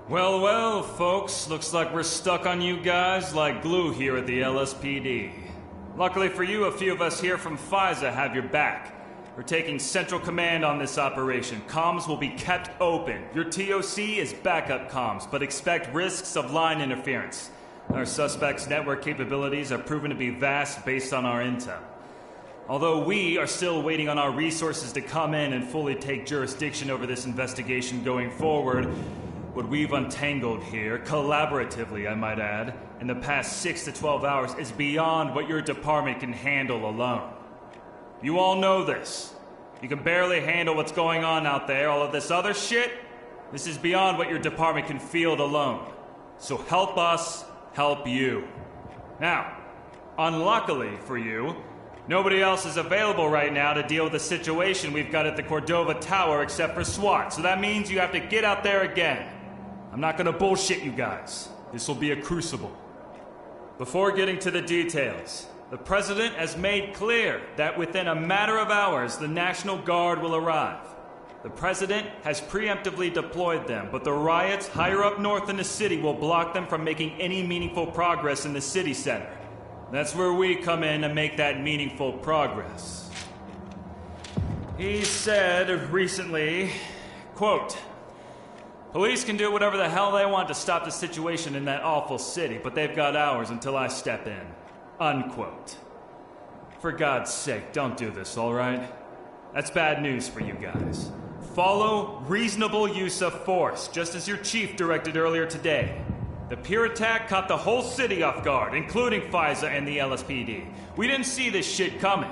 Well, well, folks, looks like we're stuck on you guys like glue here at the LSPD. Luckily for you, a few of us here from FISA have your back. We're taking central command on this operation. Comms will be kept open. Your TOC is backup comms, but expect risks of line interference. Our suspects' network capabilities are proven to be vast based on our intel. Although we are still waiting on our resources to come in and fully take jurisdiction over this investigation going forward, what we've untangled here, collaboratively I might add, in the past 6 to 12 hours is beyond what your department can handle alone. You all know this. You can barely handle what's going on out there. All of this other shit, this is beyond what your department can field alone. So help us help you. Now, unluckily for you, nobody else is available right now to deal with the situation we've got at the Cordova Tower except for SWAT. So that means you have to get out there again. I'm not gonna bullshit you guys. This will be a crucible. Before getting to the details, the President has made clear that within a matter of hours, the National Guard will arrive. The President has preemptively deployed them, but the riots higher up north in the city will block them from making any meaningful progress in the city center. That's where we come in to make that meaningful progress. He said recently, quote, "Police can do whatever the hell they want to stop the situation in that awful city, but they've got hours until I step in." Unquote. For God's sake, don't do this, all right? That's bad news for you guys. Follow reasonable use of force, just as your chief directed earlier today. The Pier attack caught the whole city off guard, including FISA and the LSPD. We didn't see this shit coming.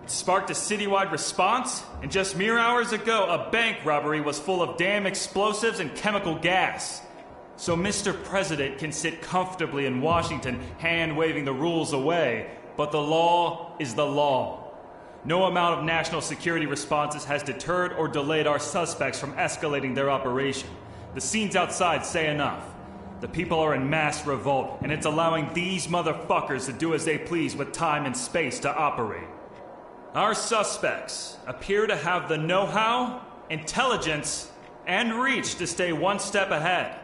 It sparked a citywide response, and just mere hours ago, a bank robbery was full of damn explosives and chemical gas. So Mr. President can sit comfortably in Washington, hand-waving the rules away, but the law is the law. No amount of national security responses has deterred or delayed our suspects from escalating their operation. The scenes outside say enough. The people are in mass revolt, and it's allowing these motherfuckers to do as they please with time and space to operate. Our suspects appear to have the know-how, intelligence, and reach to stay one step ahead.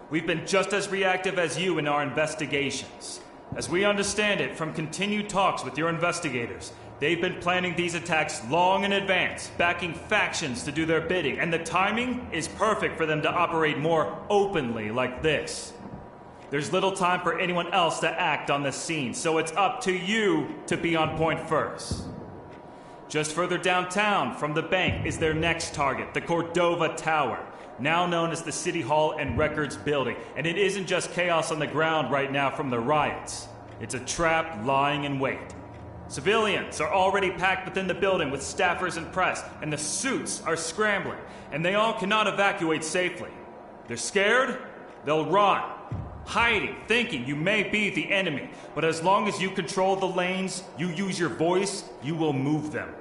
We've been just as reactive as you in our investigations. As we understand it from continued talks with your investigators, they've been planning these attacks long in advance, backing factions to do their bidding, and the timing is perfect for them to operate more openly like this. There's little time for anyone else to act on the scene, so it's up to you to be on point first. Just further downtown from the bank is their next target, the Cordova Tower, now known as the City Hall and Records Building. And it isn't just chaos on the ground right now from the riots. It's a trap lying in wait. Civilians are already packed within the building with staffers and press, and the suits are scrambling, and they all cannot evacuate safely. They're scared, they'll run, hiding, thinking you may be the enemy. But as long as you control the lanes, you use your voice, you will move them.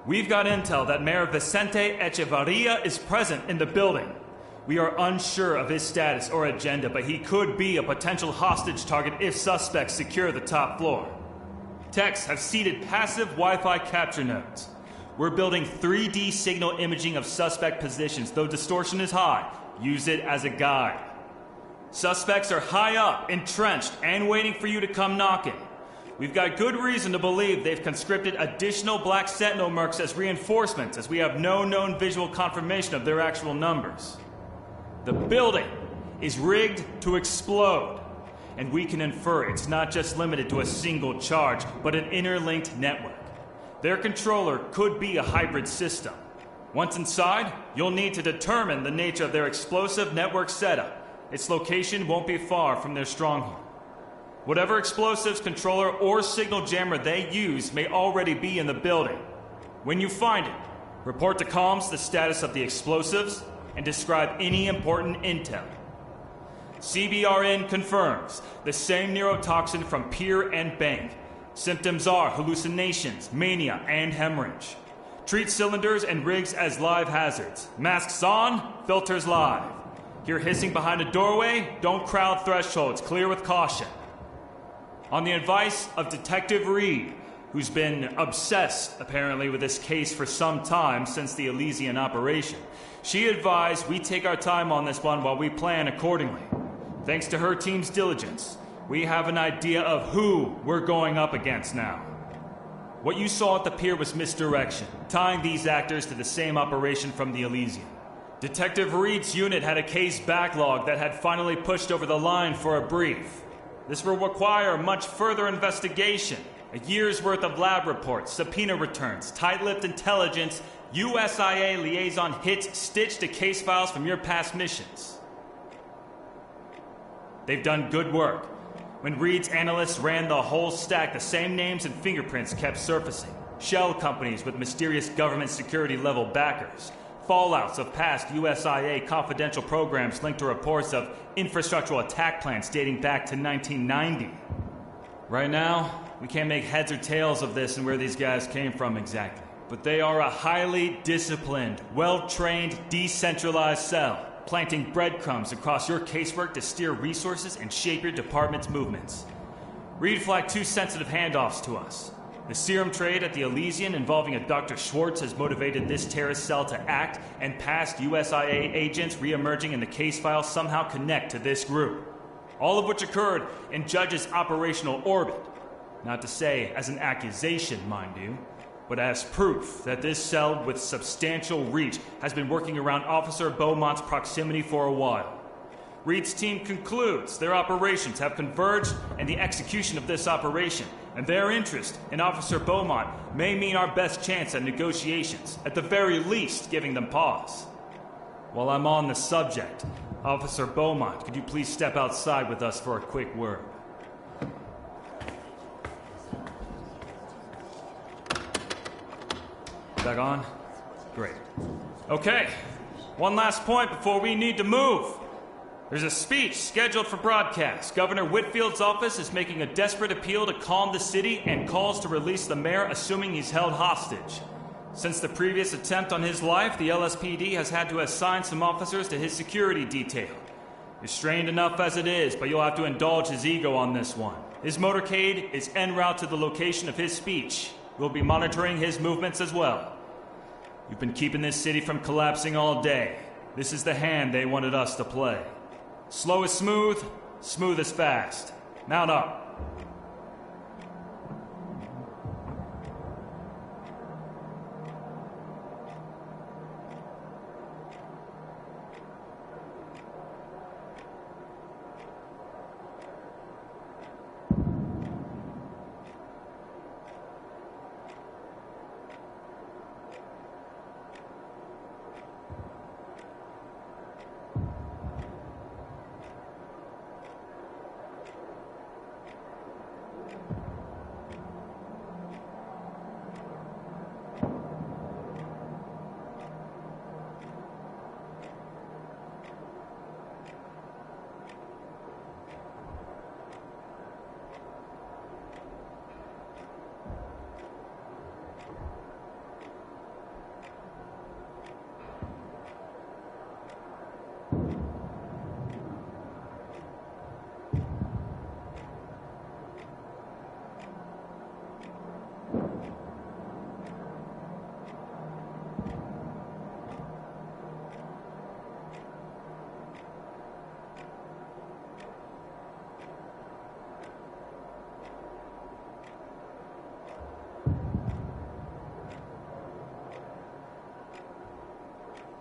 We've got intel that Mayor Vicente Echevarria is present in the building. We are unsure of his status or agenda, but he could be a potential hostage target if suspects secure the top floor. Techs have seeded passive Wi-Fi capture nodes. We're building 3D signal imaging of suspect positions. Though distortion is high, use it as a guide. Suspects are high up, entrenched, and waiting for you to come knocking. We've got good reason to believe they've conscripted additional Black Sentinel mercs as reinforcements, as we have no known visual confirmation of their actual numbers. The building is rigged to explode, and we can infer it's not just limited to a single charge, but an interlinked network. Their controller could be a hybrid system. Once inside, you'll need to determine the nature of their explosive network setup. Its location won't be far from their stronghold. Whatever explosives, controller, or signal jammer they use may already be in the building. When you find it, report to comms the status of the explosives and describe any important intel. CBRN confirms the same neurotoxin from Pier and Bank. Symptoms are hallucinations, mania, and hemorrhage. Treat cylinders and rigs as live hazards. Masks on, filters live. Hear hissing behind a doorway? Don't crowd thresholds. Clear with caution. On the advice of Detective Reed, who's been obsessed, apparently, with this case for some time since the Elysian operation, she advised we take our time on this one while we plan accordingly. Thanks to her team's diligence, we have an idea of who we're going up against now. What you saw at the pier was misdirection, tying these actors to the same operation from the Elysian. Detective Reed's unit had a case backlog that had finally pushed over the line for a brief. This will require much further investigation, a year's worth of lab reports, subpoena returns, tight-lipped intelligence, USIA liaison hits stitched to case files from your past missions. They've done good work. When Reed's analysts ran the whole stack, the same names and fingerprints kept surfacing. Shell companies with mysterious government security-level backers. Fallouts of past USIA confidential programs linked to reports of infrastructural attack plans dating back to 1990. Right now, we can't make heads or tails of this and where these guys came from exactly. But they are a highly disciplined, well-trained, decentralized cell, planting breadcrumbs across your casework to steer resources and shape your department's movements. Reed flagged 2 sensitive handoffs to us. The serum trade at the Elysian involving a Dr. Schwartz has motivated this terrorist cell to act, and past USIA agents re-emerging in the case file somehow connect to this group. All of which occurred in Judge's operational orbit. Not to say as an accusation, mind you, but as proof that this cell with substantial reach has been working around Officer Beaumont's proximity for a while. Reed's team concludes their operations have converged in the execution of this operation, and their interest in Officer Beaumont may mean our best chance at negotiations, at the very least giving them pause. While I'm on the subject, Officer Beaumont, could you please step outside with us for a quick word? Back on? Great. Okay, one last point before we need to move. There's a speech scheduled for broadcast. Governor Whitfield's office is making a desperate appeal to calm the city and calls to release the mayor, assuming he's held hostage. Since the previous attempt on his life, the LSPD has had to assign some officers to his security detail. Restrained enough as it is, but you'll have to indulge his ego on this one. His motorcade is en route to the location of his speech. We'll be monitoring his movements as well. You've been keeping this city from collapsing all day. This is the hand they wanted us to play. Slow is smooth, smooth is fast. Mount up.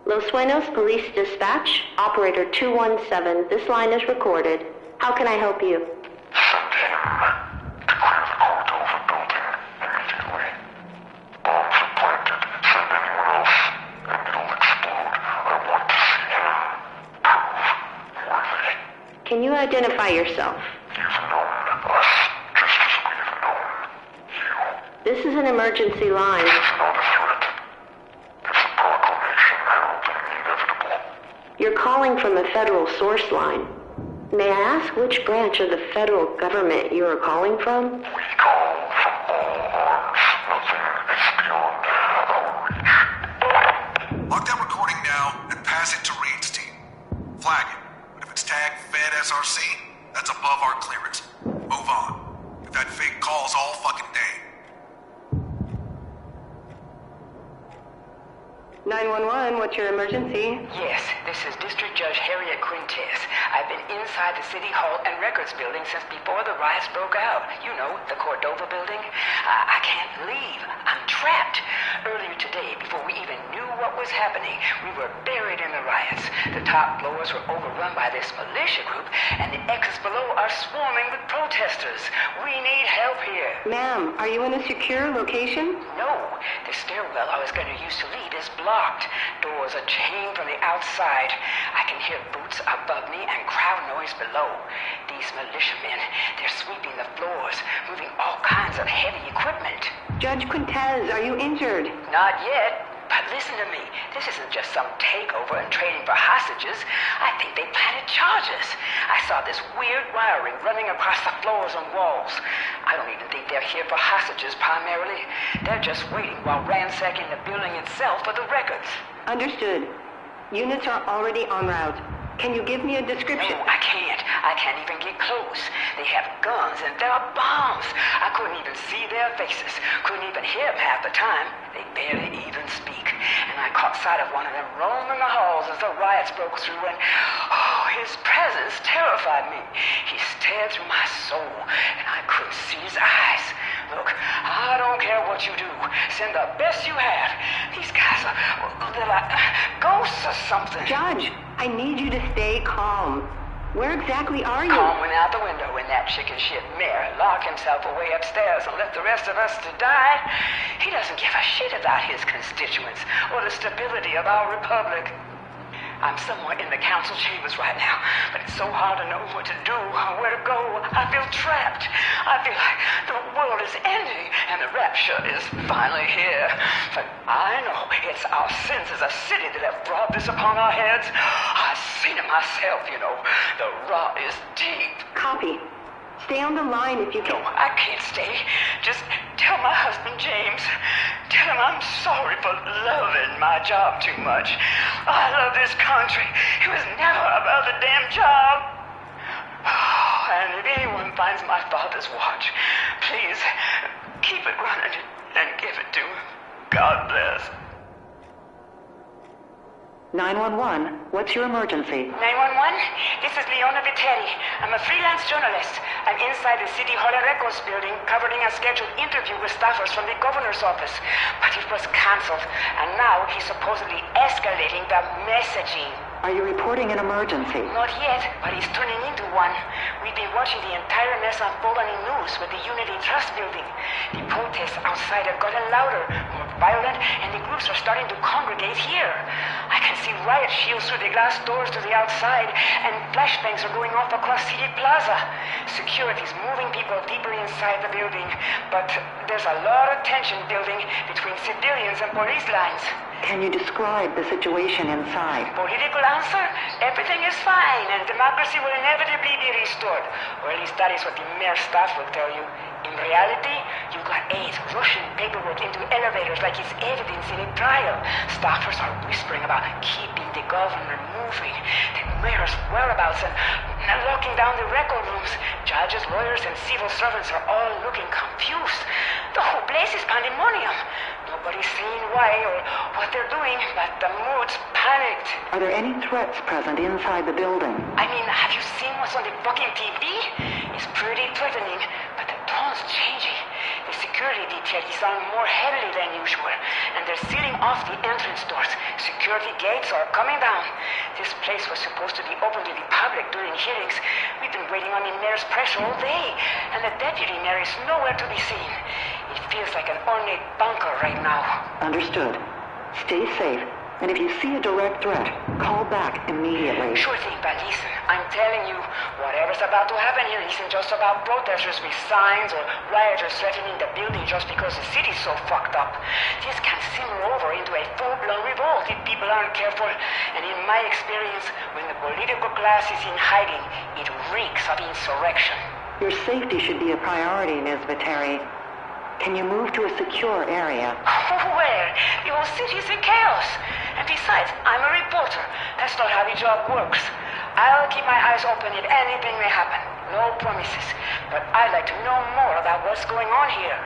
Los Sueños Police Dispatch, Operator 217. This line is recorded. How can I help you? Send him to clear the Cordova building immediately. Bombs are planted. Send anyone else, and it'll explode. I want to see him prove worthy. Can you identify yourself? You've known us just as we've known you. This is an emergency line. This is not a threat. It's a proclamation heralding the inevitable. You're calling from a federal source line. May I ask which branch of the federal government you are calling from? We call from all arms. Nothing is beyond our reach. Lock that recording now and pass it to Reed's team. Flag it. But if it's tagged Fed SRC, that's above our clearance. Move on. We've had fake calls all fucking day. 911, what's your emergency? Yes, this is District Judge Harriet Quintez. I've been inside the City Hall and Records building since before the riots broke out. You know, the Cordova building. I can't leave. I'm trapped. Earlier today, before we even knew what was happening, we were buried in the riots. The top floors were overrun by this militia group, and the exits below are swarming with protesters. We need help here. Ma'am, are you in a secure location? No, the stairwell I was going to use to leave is blocked. Doors are chained from the outside. I can hear boots above me and crowd noise below. These militiamen, they're sweeping the floors, moving all kinds of heavy equipment. Judge Quintez, are you injured? Not yet. But listen to me. This isn't just some takeover and trading for hostages. I think they planted charges. I saw this weird wiring running across the floors and walls. I don't even think they're here for hostages primarily. They're just waiting while ransacking the building itself for the records. Understood. Units are already en route. Can you give me a description? No, I can't. I can't even get close. They have guns and there are bombs. I couldn't even see their faces. Couldn't even hear them half the time. They barely even speak. And I caught sight of one of them roaming the halls as the riots broke through, and his presence terrified me. He stared through my soul, and I couldn't see his eyes. Look, I don't care what you do. Send the best you have. These guys they're like ghosts or something. Judge, I need you to stay calm. Where exactly are you? Calm went out the window when that chicken shit mayor locked himself away upstairs and left the rest of us to die. He doesn't give a shit about his constituents or the stability of our republic. I'm somewhere in the council chambers right now, but it's so hard to know what to do or where to go. I feel trapped. I feel like the world is ending and the rapture is finally here. But I know it's our sins as a city that have brought this upon our heads. I've seen it myself, you know. The rot is deep. Copy. Stay on the line if you No, can. I can't stay. Just tell my husband, James. Tell him I'm sorry for loving my job too much. I love this country. It was never about the damn job. And if anyone finds my father's watch, please keep it running and give it to him. God bless. 911, what's your emergency? 911, this is Leona Viteri. I'm a freelance journalist. I'm inside the City Hall and Records building covering a scheduled interview with staffers from the governor's office. But it was cancelled, and now he's supposedly escalating the messaging. Are you reporting an emergency? Not yet, but it's turning into one. We've been watching the entire mess unfold on the news with the Unity Trust building. The protests outside have gotten louder, more violent, and the groups are starting to congregate here. I can see riot shields through the glass doors to the outside, and flashbangs are going off across City Plaza. Security's moving people deeper inside the building, but there's a lot of tension building between civilians and police lines. Can you describe the situation inside? Political answer? Everything is fine, and democracy will inevitably be restored. Or at least that is what the mayor's staff will tell you. In reality, you've got aides rushing paperwork into elevators like it's evidence in a trial. Staffers are whispering about keeping the governor moving, the mayor's whereabouts, and locking down the record rooms. Judges, lawyers, and civil servants are all looking confused. The whole place is pandemonium. Nobody's saying why or what they're doing, but the mood's panicked. Are there any threats present inside the building? I mean, have you seen what's on the fucking TV? It's pretty threatening, but the tone's changing. The security detail is on more heavily than usual, and they're sealing off the entrance doors. Security gates are coming down. This place was supposed to be open to the public during hearings. We've been waiting on the mayor's pressure all day, and the deputy mayor is nowhere to be seen. It feels like an ornate bunker right now. Understood. Stay safe, and if you see a direct threat, call back immediately. Sure thing, but listen, I'm telling you, whatever's about to happen here isn't just about protesters with signs or rioters threatening the building just because the city's so fucked up. This can simmer over into a full-blown revolt if people aren't careful. And in my experience, when the political class is in hiding, it reeks of insurrection. Your safety should be a priority, Ms. Viteri. Can you move to a secure area? Where? The whole city's in chaos. And besides, I'm a reporter. That's not how the job works. I'll keep my eyes open if anything may happen. No promises. But I'd like to know more about what's going on here.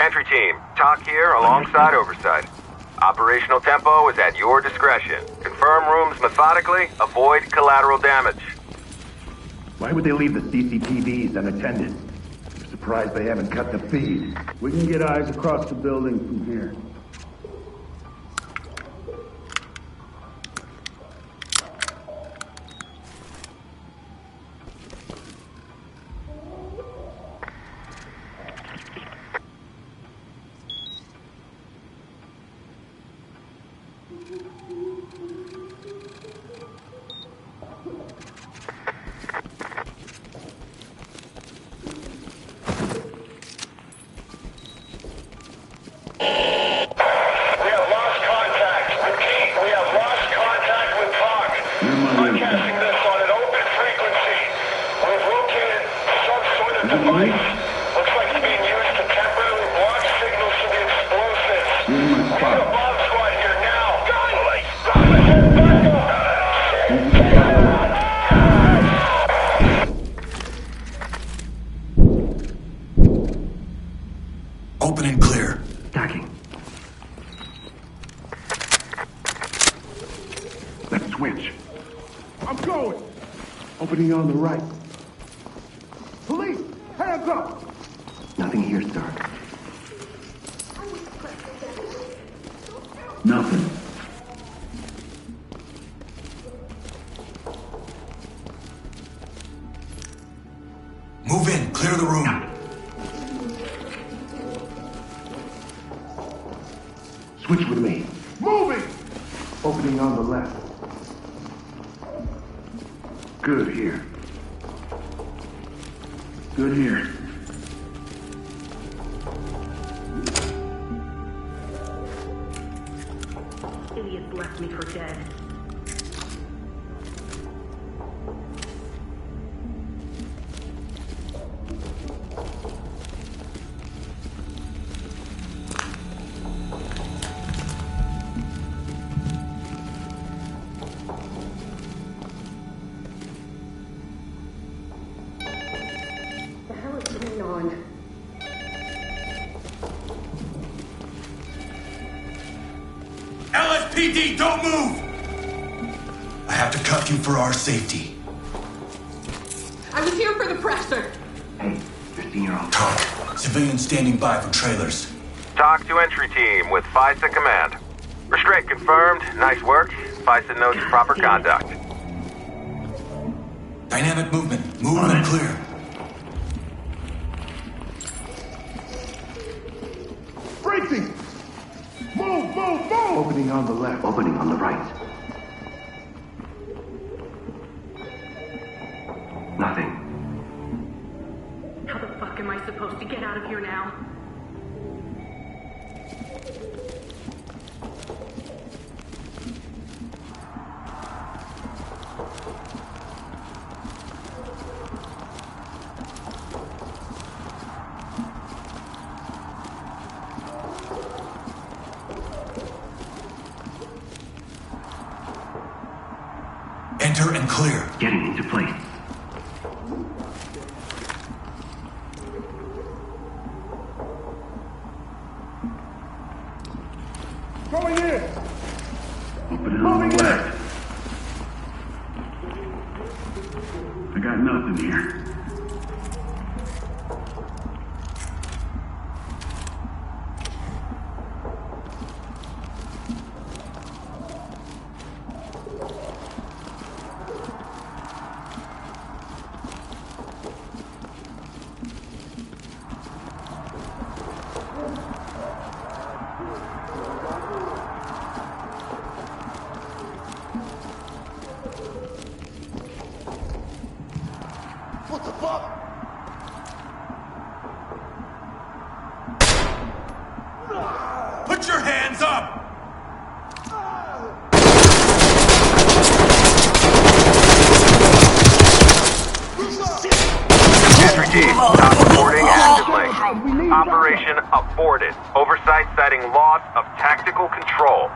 Entry team, TOC here alongside Oversight. Operational tempo is at your discretion. Confirm rooms methodically, avoid collateral damage. Why would they leave the CCTVs unattended? I'm surprised they haven't cut the feed. We can get eyes across the building from here. Open and clear. Stacking. Let's switch. I'm going! Opening on the right. Police! Hands up! Nothing here, sir. Nothing. Move in. Clear the room. Switch with me. Moving! Opening on the left. Good here. Good here. Idiots left me for dead. The hell is going on? LSPD, don't move! I have to cuff you for our safety. I was here for the presser. Hey, 15-year-old. TOC. Civilians standing by for trailers. TOC to entry team with FISA command. Restraint confirmed. Nice work. FISA notes proper conduct. Dynamic movement. Movement clear. Bracing! Move, move, move! Opening on the left. Opening on the right. Nothing. How the fuck am I supposed to get out of here now? Enter and clear. Getting into place. Going in! Open it on the left. I got nothing here. What the fuck? Put your hands up! Entry team, stop reporting active link. Operation aborted. Oversight citing loss of tactical control.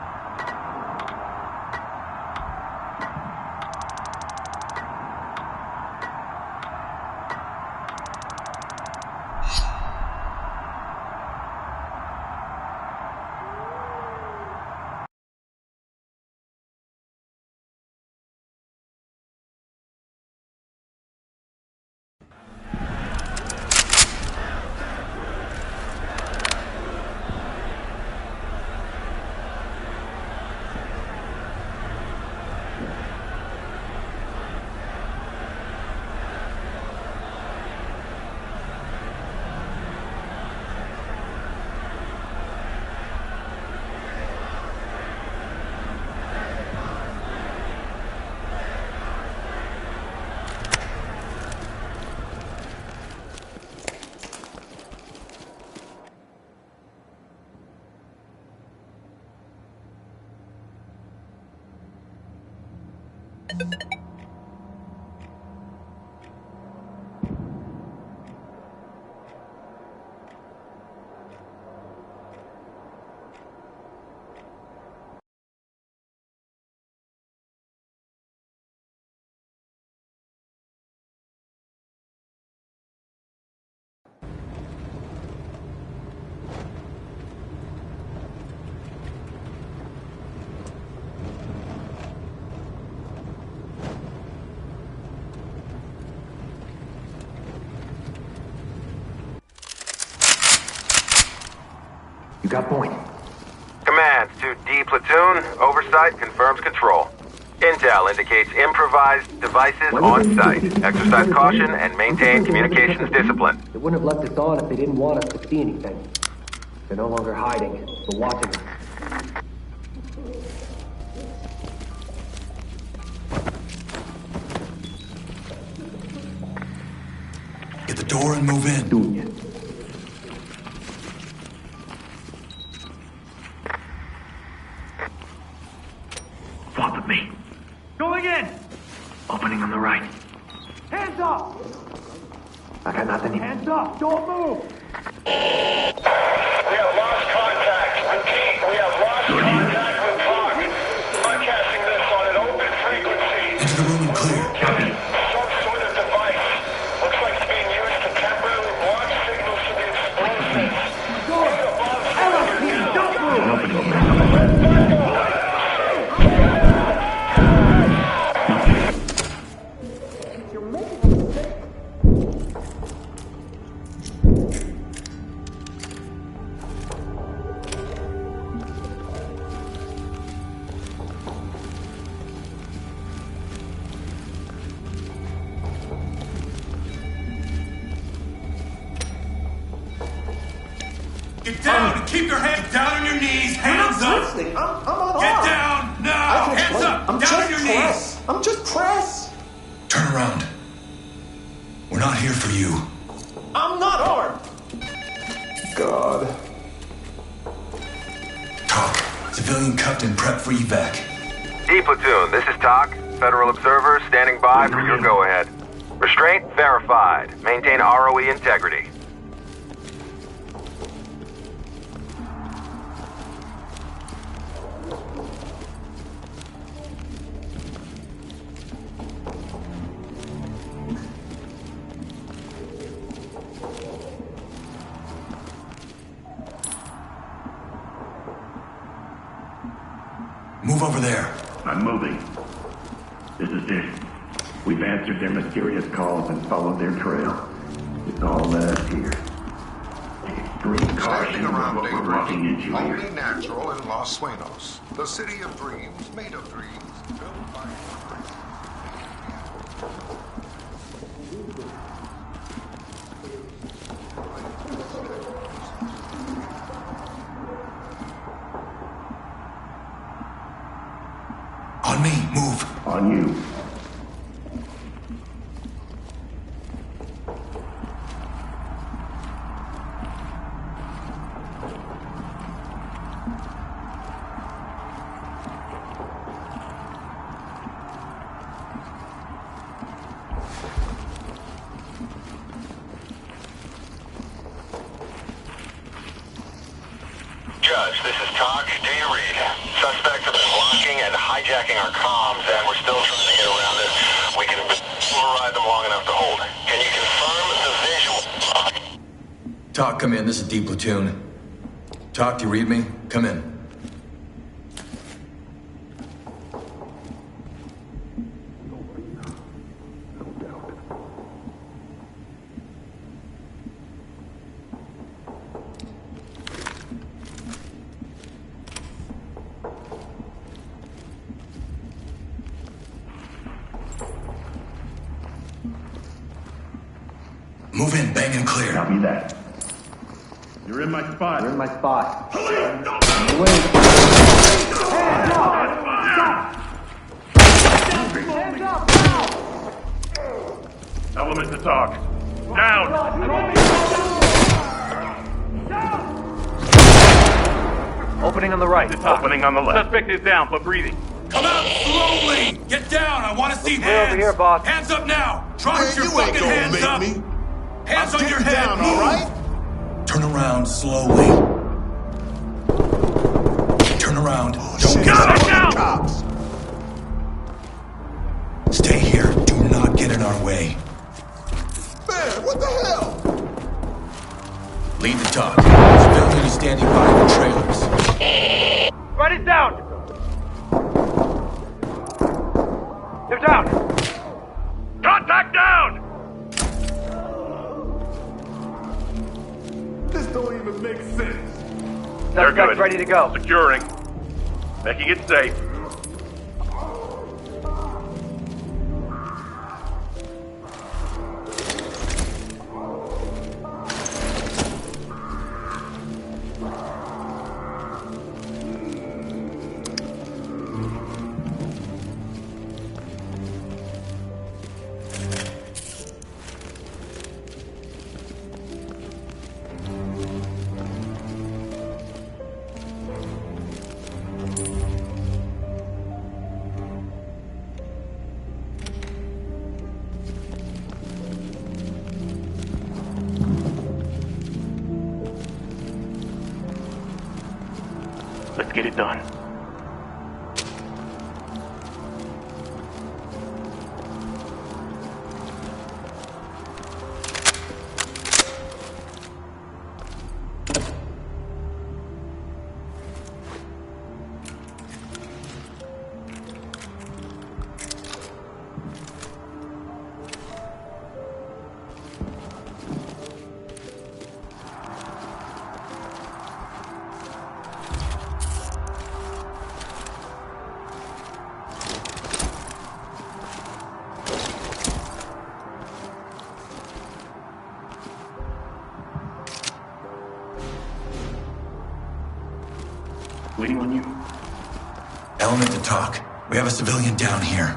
You got point. Commands to D platoon. Oversight confirms control. Intel indicates improvised devices on site. Exercise caution and maintain communications discipline. They wouldn't have left us on if they didn't want us to see anything. They're no longer hiding. They're watching us. Get the door and move in. Doing it. Walk with me. Going in! Opening on the right. Hands up! I got nothing here. Hands up! Don't move! We have lost contact. Repeat, we have lost contact with Talk. Broadcasting this on an open frequency. Into the room and clear. Copy. Some sort of device. Looks like it's being used to temporarily block signals to the explosives. Don't move! Opening on the right. Get down and keep your head down on your knees. Hands up. I'm unarmed. Get down now. Hands up. Down on your knees. I'm just press. Turn around. We're not here for you. I'm not armed. God. Talk. Civilian cuffed and prepped for evac. D platoon, this is Talk. Federal observer standing by for your go-ahead. Restraint verified. Maintain ROE integrity. Move over there. I'm moving. This is it. We've answered their mysterious calls and followed their trail. It's all that is here. Extreme caution Standing is around what we're walking daybreak, into only here. natural in Los Sueños, the city of dreams, made of dreams, built by... On me, move. On you. Judge, this is Talk. Do you read? Suspects have been blocking and hijacking our comms, and we're still trying to get around it. We can override them long enough to hold. Can you confirm the visual? Talk, come in. This is D Platoon. Talk, do you read me? Come in. Move in, bang and clear. Copy that. You're in my spot. You're in my spot. Hands up! Element to talk. Down! Opening on the right. Opening on the left. Suspect is down, but breathing. Come out slowly! Get down! I want to see We're hands! over here, boss. Hands up now! Drop Man, your you ain't fucking gonna hands make up! me. Hands I'm on your getting head! down, all right? Turn around slowly. Turn around. Don't Shit, get fucking down! cops. Stay here. Do not get in our way. Man, what the hell? Lead the talk. Civilian is standing by in the trailers. Write it down! They're down! Contact down! This don't even make sense. They're Suspect good. ready to go. Securing. Making it safe. Let's get it done. Waiting on you. Element to talk. We have a civilian down here.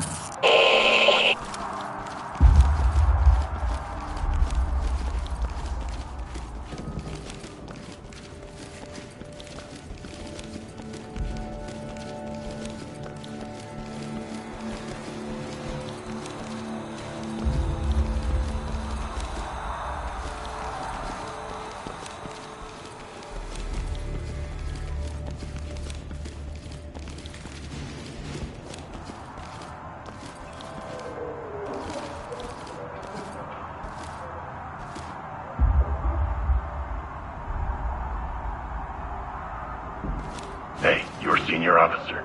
Hey, you're a senior officer.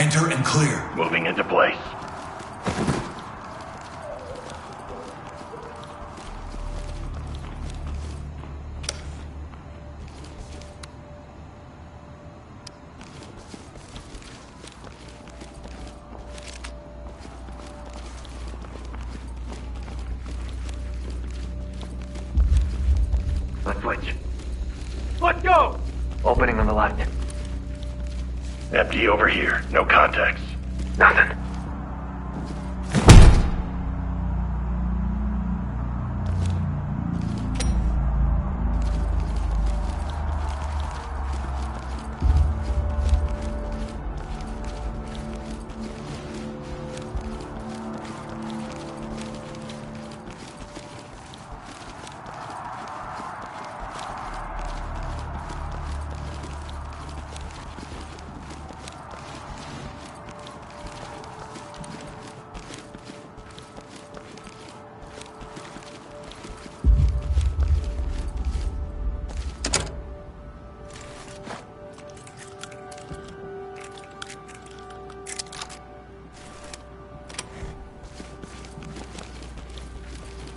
Enter and clear. Moving into place. Let's switch. Let's go! Opening on the left. Empty over here. No contacts. Nothing.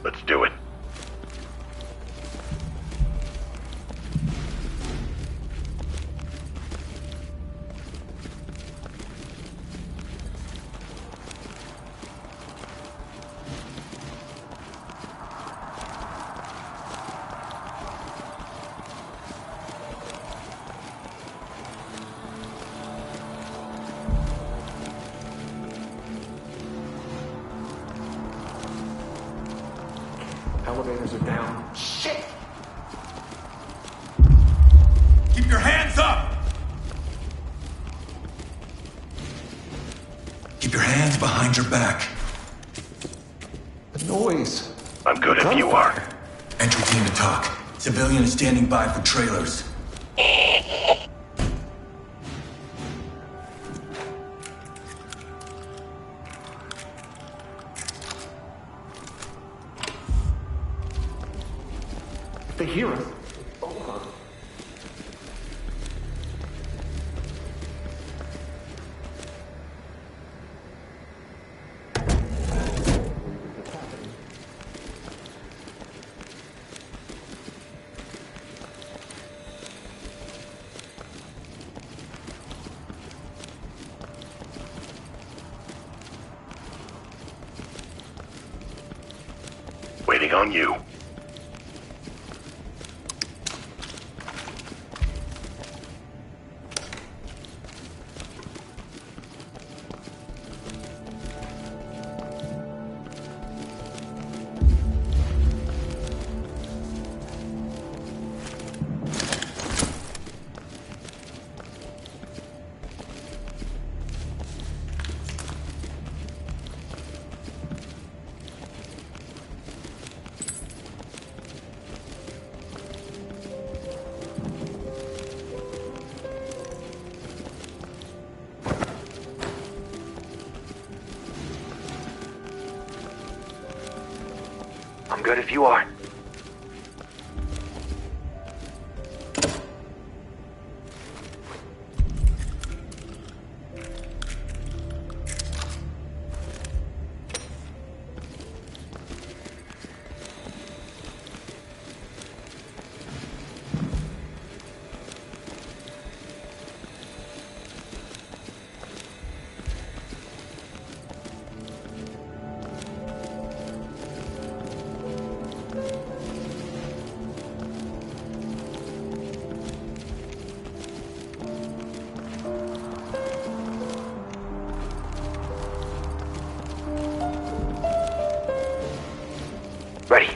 Let's do it. Elevators are down. Shit! Keep your hands up! Keep your hands behind your back. The noise. I'm good if you are. Entry team to talk. Civilian is standing by for trailers. They hear us. Over. Waiting on you. I'm good if you are. Ready.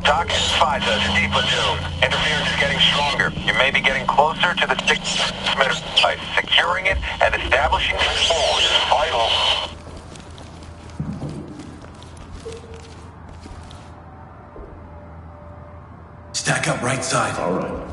Doc, FISA, steep platoon. Interference is getting stronger. You may be getting closer to the transmitter site. Securing it and establishing control is vital. Stack up right side. All right.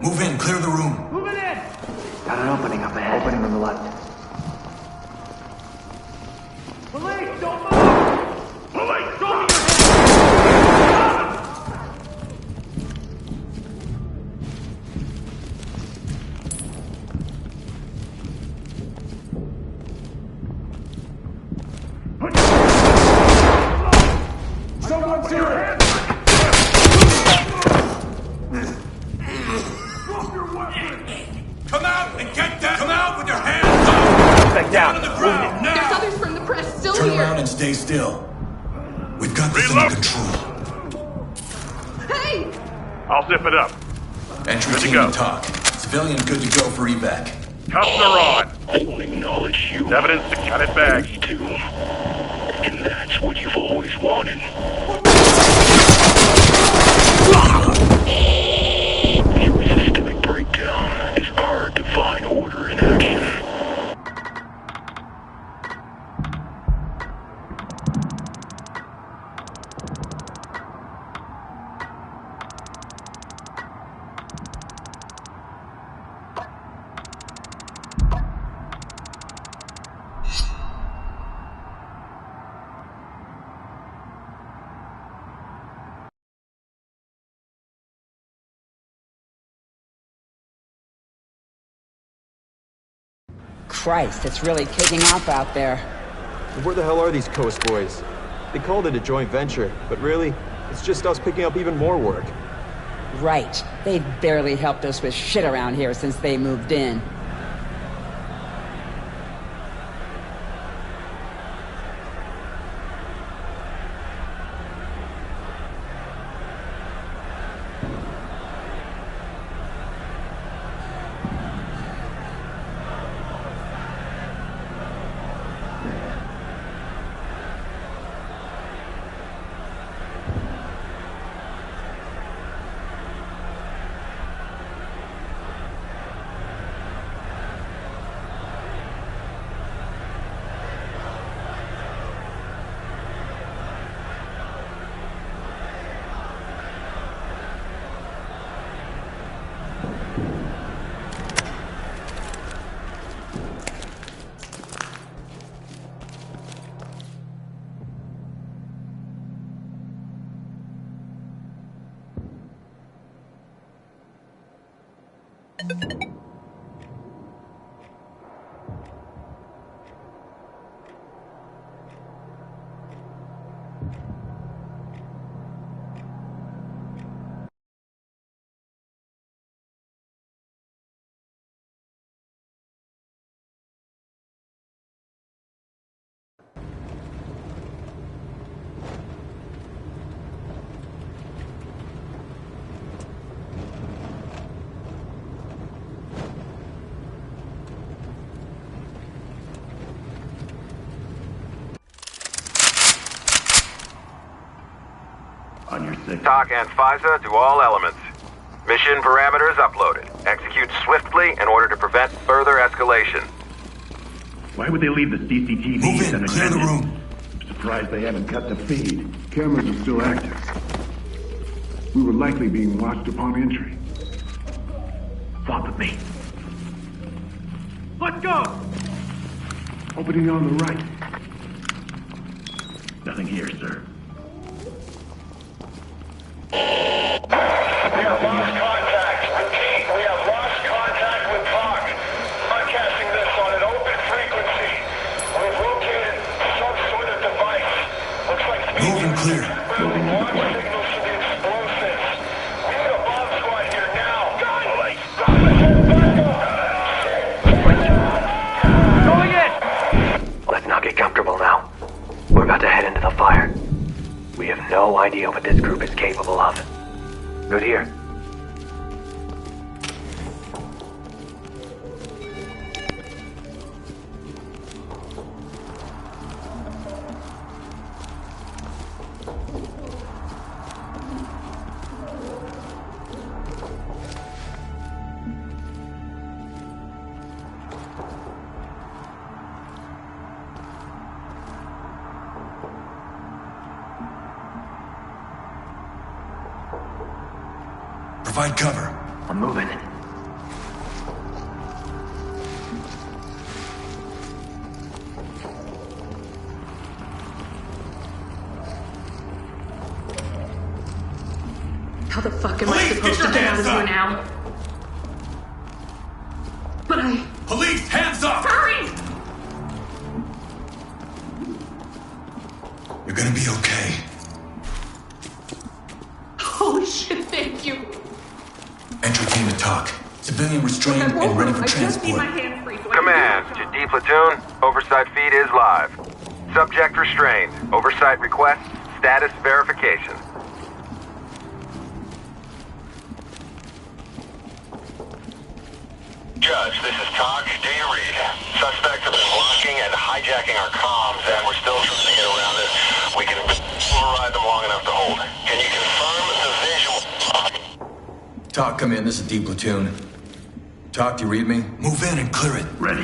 Move in, clear the room. Moving in! Got an opening up ahead. Opening on the left. Police, don't move! Police, show me your hands! Someone's here! Come out and get down! Come out with your hands up! Back down. On the ground, now! There's others from the press still Turn here. around and stay still. We've got this under control. Hey! I'll zip it up. Entry Good to team go. to talk. Civilian good to go for evac. Cuffs are on. I won't acknowledge you. Evidence to got it back. Me too. And that's what you've always wanted. Your systemic breakdown is hard to find order in action. Christ, it's really kicking off out there. Where the hell are these Coast boys? They called it a joint venture, but really, it's just us picking up even more work. Right. They've barely helped us with shit around here since they moved in. On your six. TOC and FISA to all elements. Mission parameters uploaded. Execute swiftly in order to prevent further escalation. Why would they leave the CCTVs Move in, unattended? clear the room. I'm surprised they haven't cut the feed. Cameras are still active. We were likely being watched upon entry. Follow me. Let's go! Opening on the right. Nothing here, sir. We have lost contact. Repeat, we have lost contact with TOC. Broadcasting this on an open frequency. We've located some sort of device. Looks like it's Move and clear. Moving to the point. signals to the explosives. We need a bomb squad here now. Going in! Let's not get comfortable now. We're about to head into the fire. We have no idea what this group is capable of. Good here. Provide cover. I'm moving. How the fuck am I supposed to get out of here now? But Police, hands up! Hurry! You're gonna be okay. Holy shit, thank you. Entry team to talk. Civilian restrained and ready for I just need transport. my hands free so Command, to D platoon, oversight feed is live. Subject restrained. Oversight request, status verification. Judge, this is Talk. Do you read? Suspects have been blocking and hijacking our comms, and we're still trying to get around it. We can override them long enough to hold. Can you confirm the visual? Talk, come in. This is D platoon. Talk, do you read me? Move in and clear it. Ready.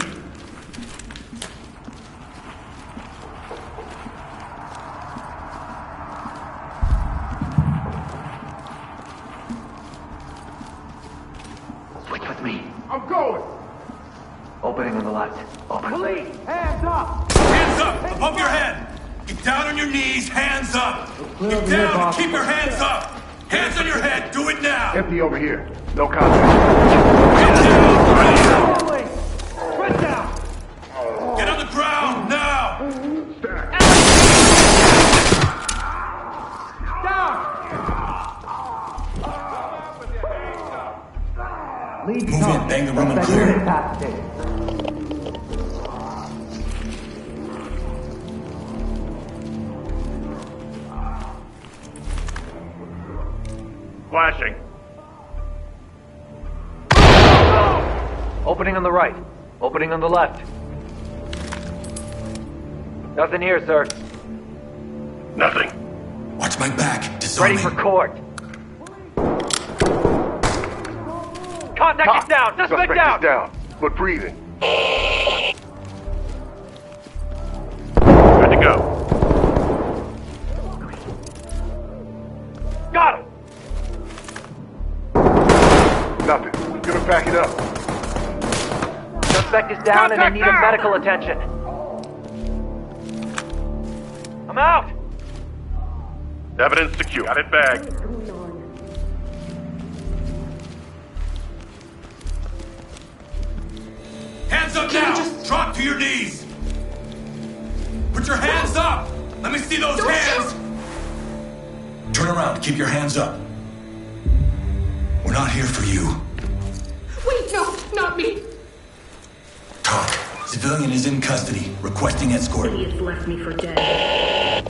Switch with me. I'm going. Opening on the left. Open. Police, hands up. Hands up! Above your head! Get down on your knees, hands up! Get down and keep your hands up! Hands on your head, do it now! Empty over here. No contact. Get down! Right Police, switch down. now! Get on the ground, now! Lead Move in, bang the room and clear it. Flashing. Opening on the right. Opening on the left. Nothing here, sir. Nothing. Watch my back, disarming. Ready for court. Contact is down! Suspect down! Is down, but breathing. Good to go. Got him! Nothing. We're gonna back it up. Suspect is down and they need medical attention. I'm out! Evidence secure. Got it bagged. Hands up now! Drop to your knees! Put your hands up! Let me see those hands! Turn around, keep your hands up. We're not here for you. Wait, no, not me. Talk. Civilian is in custody, requesting escort. Idiots left me for dead.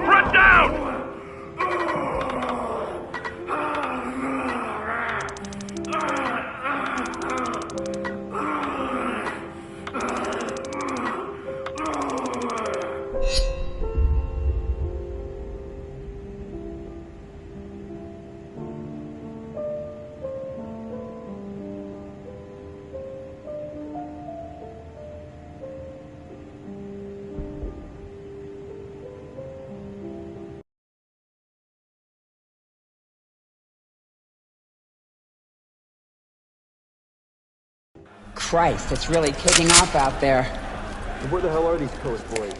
Front down! Christ, it's really kicking off out there. Where the hell are these Coast boys?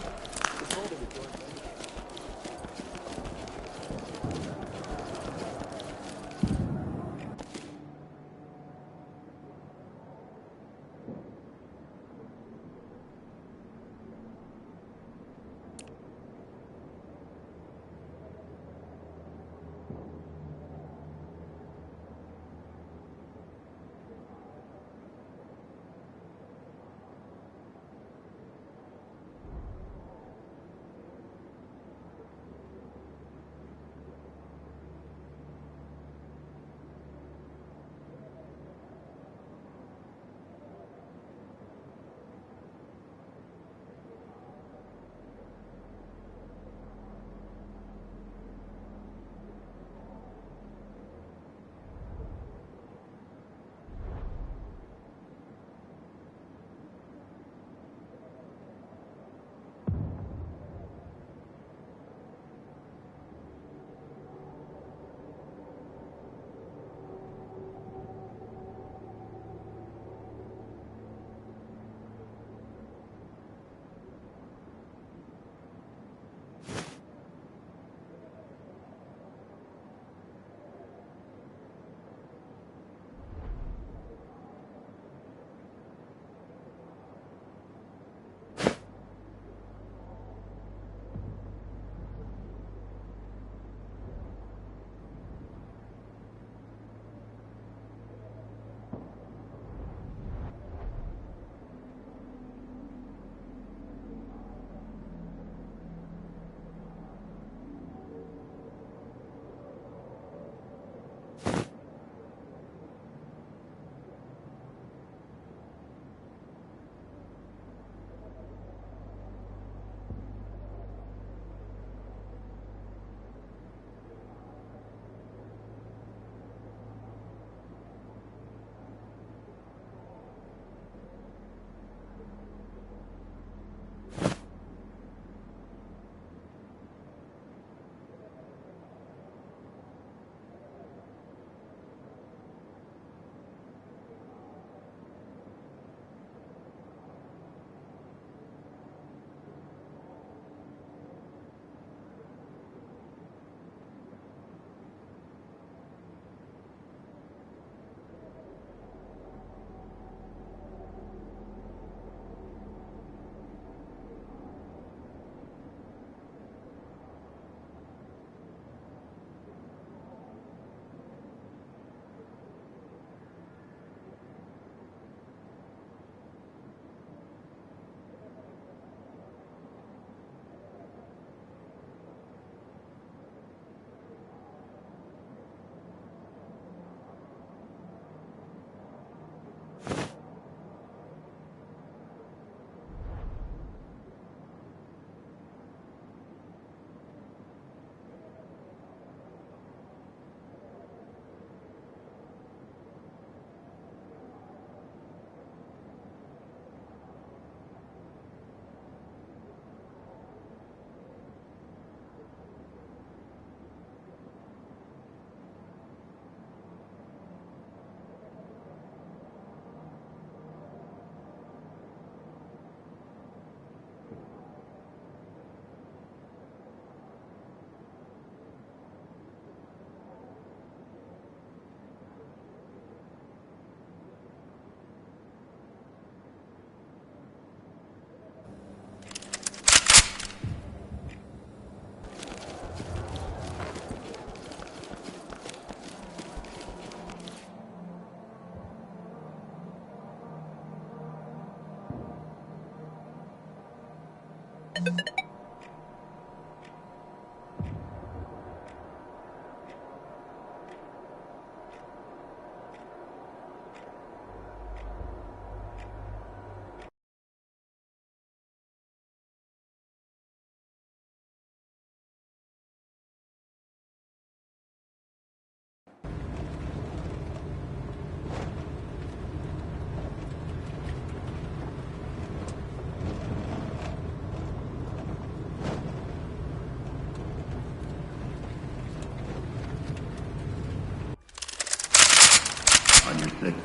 On your six.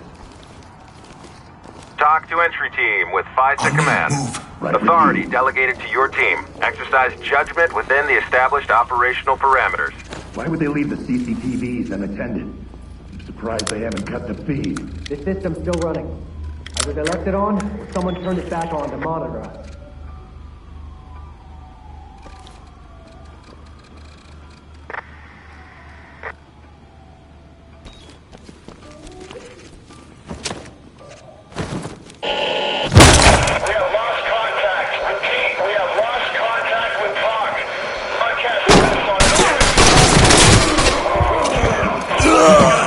Talk to entry team with FISA command. Right Authority delegated to your team. Exercise judgment within the established operational parameters. Why would they leave the CCTVs unattended? I'm surprised they haven't cut the feed. The system's still running. Either they left it on, or someone turned it back on to monitor us.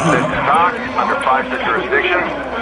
This is Doc, under FISA jurisdiction.